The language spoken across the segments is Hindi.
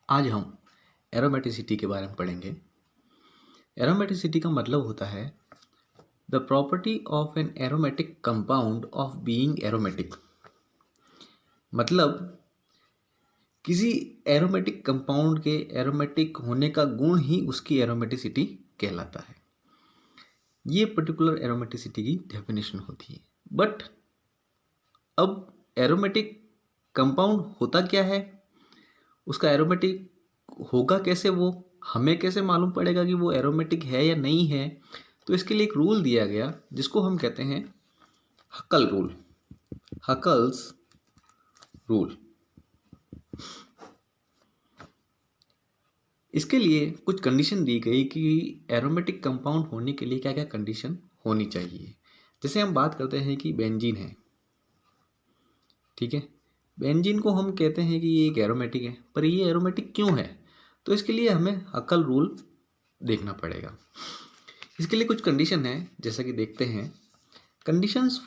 आज हम एरोमेटिसिटी के बारे में पढ़ेंगे। एरोमेटिसिटी का मतलब होता है the property of an aromatic compound of being aromatic. मतलब किसी एरोमेटिक कंपाउंड के एरोमेटिक होने का गुण ही उसकी एरोमेटिसिटी कहलाता है। ये पर्टिकुलर एरोमेटिसिटी की डेफिनेशन होती है। बट अब एरोमेटिक कंपाउंड होता क्या है, उसका एरोमेटिक होगा कैसे, वो हमें कैसे मालूम पड़ेगा कि वो एरोमेटिक है या नहीं है। तो इसके लिए एक रूल दिया गया जिसको हम कहते हैं हकल रूल, हकल्स रूल। इसके लिए कुछ कंडीशन दी गई कि एरोमेटिक कंपाउंड होने के लिए क्या क्या कंडीशन होनी चाहिए। जैसे हम बात करते हैं कि बेंजीन है, ठीक है, बेंजीन को हम कहते हैं कि ये एक एरोमेटिक है, पर ये एरोमेटिक क्यों है, तो इसके लिए हमें हकल रूल देखना पड़ेगा। इसके लिए कुछ कंडीशन है, जैसा कि देखते हैं। कंडीशंस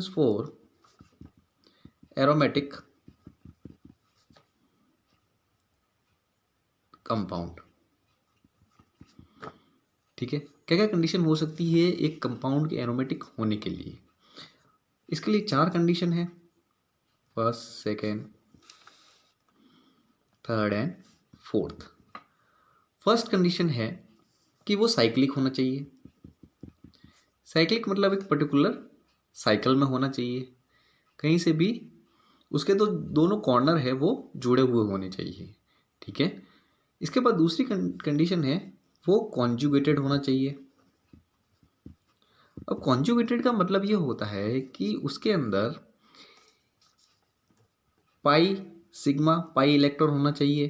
फॉर एरोमेटिक कंपाउंड, ठीक है। क्या क्या कंडीशन हो सकती है एक कंपाउंड के एरोमेटिक होने के लिए। इसके लिए 4 कंडीशन है, first, second, third and fourth. First condition है कि वो साइक्लिक होना चाहिए। साइक्लिक मतलब एक पर्टिकुलर साइकिल में होना चाहिए, कहीं से भी उसके तो दोनों कॉर्नर है वो जुड़े हुए होने चाहिए, ठीक है। इसके बाद दूसरी कंडीशन है वो कॉन्जुगेटेड होना चाहिए। अब कॉन्जुगेटेड का मतलब ये होता है कि उसके अंदर पाई सिग्मा पाई इलेक्ट्रॉन होना चाहिए,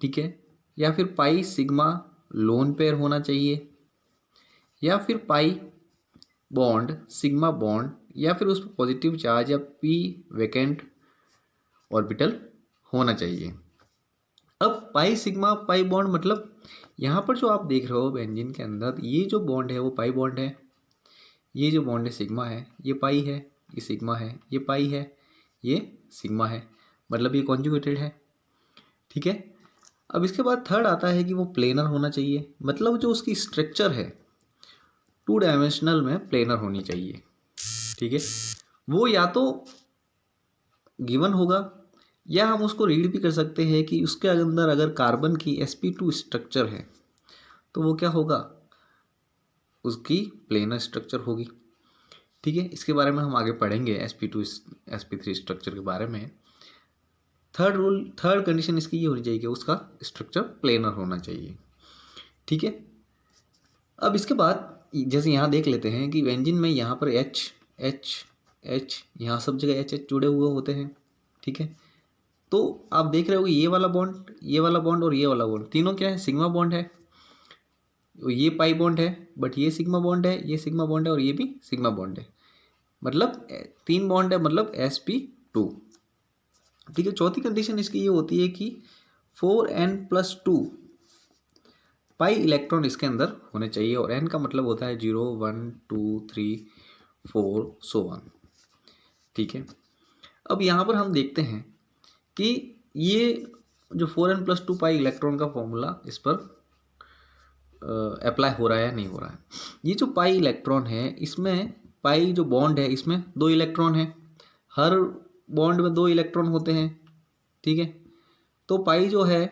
ठीक है, या फिर पाई सिग्मा लोन पेयर होना चाहिए, या फिर पाई बॉन्ड सिग्मा बॉन्ड, या फिर उस पर पॉजिटिव चार्ज या पी वैकेंट ऑर्बिटल होना चाहिए। अब पाई सिग्मा पाई बॉन्ड मतलब यहाँ पर जो आप देख रहे हो बेंजीन के अंदर, ये जो बॉन्ड है वो पाई बॉन्ड है, ये जो बॉन्ड है सिग्मा है, ये पाई है, ये सिग्मा है, ये पाई है, ये सिग्मा है, मतलब ये कॉन्जुगेटेड है, ठीक है। अब इसके बाद थर्ड आता है कि वो प्लेनर होना चाहिए, मतलब जो उसकी स्ट्रक्चर है 2 डायमेंशनल में प्लेनर होनी चाहिए, ठीक है। वो या तो गिवन होगा या हम उसको रीड भी कर सकते हैं कि उसके अंदर अगर कार्बन की sp2 स्ट्रक्चर है तो वो क्या होगा, उसकी प्लेनर स्ट्रक्चर होगी, ठीक है। इसके बारे में हम आगे पढ़ेंगे sp2 sp3 स्ट्रक्चर के बारे में। थर्ड कंडीशन इसकी ये होनी चाहिए कि उसका स्ट्रक्चर प्लेनर होना चाहिए, ठीक है। अब इसके बाद जैसे यहाँ देख लेते हैं कि बेंजीन में यहाँ पर H H H यहाँ सब जगह H H जुड़े हुए होते हैं, ठीक है। तो आप देख रहे हो कि ये वाला बॉन्ड, ये वाला बॉन्ड और ये वाला बॉन्ड तीनों क्या है, सिग्मा बॉन्ड है। ये पाई बॉन्ड है, बट ये सिग्मा बॉन्ड है, ये सिग्मा बॉन्ड है और ये भी सिग्मा बॉन्ड है, मतलब 3 बॉन्ड है, मतलब sp2, ठीक है। चौथी कंडीशन इसकी ये होती है कि 4n+2 पाई इलेक्ट्रॉन इसके अंदर होने चाहिए, और n का मतलब होता है 0 1 2 3 4 सो ऑन, ठीक है। अब यहाँ पर हम देखते हैं कि ये जो 4n+2 पाई इलेक्ट्रॉन का फॉर्मूला इस पर अप्लाई हो रहा है या नहीं हो रहा है। ये जो पाई इलेक्ट्रॉन है, इसमें पाई जो बॉन्ड है इसमें 2 इलेक्ट्रॉन है, हर बॉन्ड में 2 इलेक्ट्रॉन होते हैं, ठीक है। तो पाई जो है,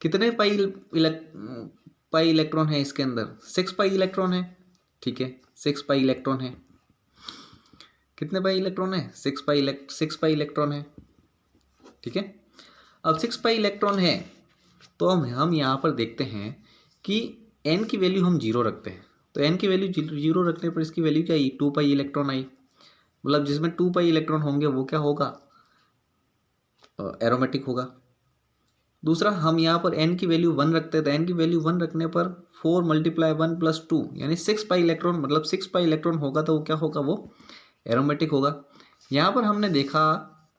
कितने पाई इलेक्ट्रॉन है इसके अंदर, 6 पाई इलेक्ट्रॉन है, ठीक है, 6 पाई इलेक्ट्रॉन है। कितने पाई इलेक्ट्रॉन है, 6 पाई इलेक्ट्रॉन है, ठीक है। अब 6 पाई इलेक्ट्रॉन है तो हम यहाँ पर देखते हैं कि n की वैल्यू हम 0 रखते हैं, तो n की वैल्यू 0 रखने पर इसकी वैल्यू क्या आई, 2 पाई इलेक्ट्रॉन आई, मतलब जिसमें 2 पाई इलेक्ट्रॉन होंगे वो क्या होगा, एरोमेटिक होगा। दूसरा, हम यहाँ पर n की वैल्यू 1 रखते हैं, तो n की वैल्यू 1 रखने पर 4 × 1 + 2 यानी 6 पाई इलेक्ट्रॉन, मतलब 6 पाई इलेक्ट्रॉन होगा, तो वो क्या होगा, वो एरोमेटिक होगा। यहाँ पर हमने देखा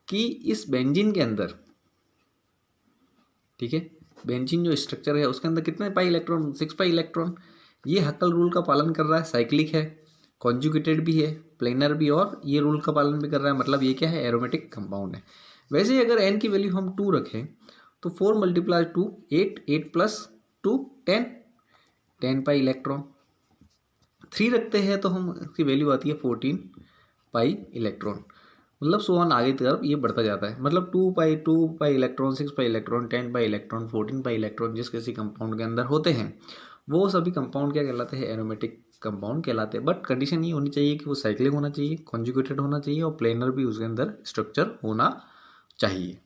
कि इस बेंजीन के अंदर, ठीक है, बेंजीन जो स्ट्रक्चर है उसके अंदर कितने पाई इलेक्ट्रॉन, 6 पाई इलेक्ट्रॉन। ये हक्कल रूल का पालन कर रहा है, साइक्लिक है, कॉन्जुगेटेड भी है, प्लेनर भी, और ये रूल का पालन भी कर रहा है, मतलब ये क्या है, एरोमेटिक कंपाउंड है। वैसे ही अगर n की वैल्यू हम 2 रखें तो 4 मल्टीप्लाई 2 8, 8 प्लस 2 10, 10 पाई इलेक्ट्रॉन। 3 रखते हैं तो हम इसकी वैल्यू आती है 14 पाई इलेक्ट्रॉन, मतलब सो ऑन आगे की तरफ ये बढ़ता जाता है। मतलब 2 pi electron, 6 pi electron, 10 pi electron, 14 pi electron जिस किसी कंपाउंड के अंदर होते हैं वो सभी कंपाउंड क्या कहलाते हैं, एरोमेटिक कंपाउंड कहलाते हैं। बट कंडीशन ये होनी चाहिए कि वो साइक्लिक होना चाहिए, कॉन्जुगेटेड होना चाहिए और प्लेनर भी उसके अंदर स्ट्रक्चर होना चाहिए।